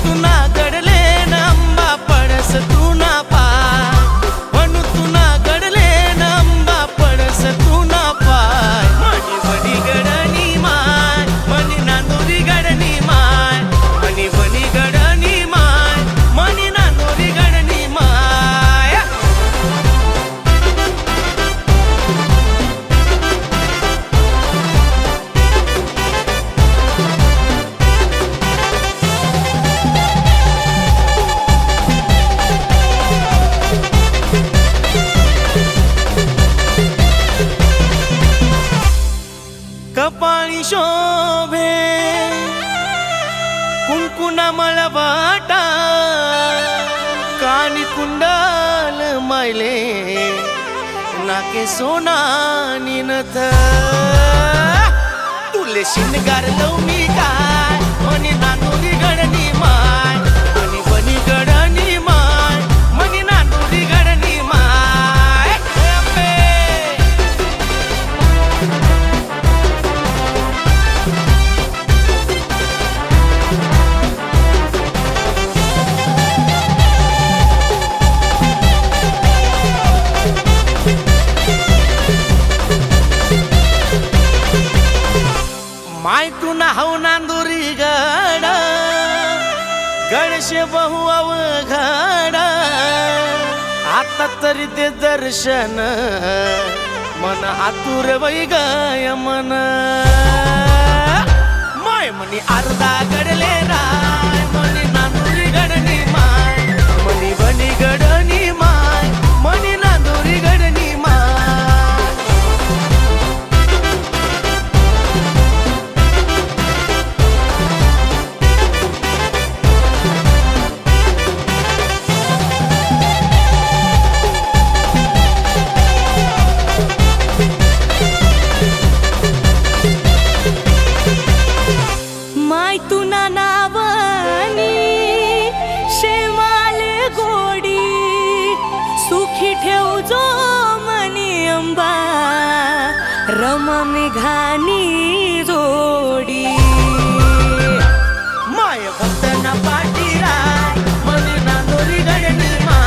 तू ना घडले ना अंबा पडस तू ना पाय म्हणू तू ना घडले ना अंबा पडस तू ना पाय मनी बनी गडनी माय मनी नांदुरी गडनी माय मनी बनी गडनी माय मनी नांदुरी गडनी माय कपाळी शोभे कुंकुना मळवाटा कानी कुंडल मायले नाके सोनानी नथ तुले शिनगार लवमी काय मनी नांदुरी गडनी माय मनी बनी गडनी माय मनी नांदुरी गडनी माय माय तू ना हव नांदुरी गड गडशे बहु अवघड आता तरी ते दर्शन मन आतुर वै गाय मन माय मनी अर्धा गडले राय मनी नांदुरी गडनी माय मनी बनी गडनी माय मनी नांदुरी गडनी माय माय तू ना नावनी शेवाले गोडी सुखी ठेव जो मनी अंबा रमा मेघानी जोडी माय भक्त ना पाठी राय मनी नांदुरी गडनी माय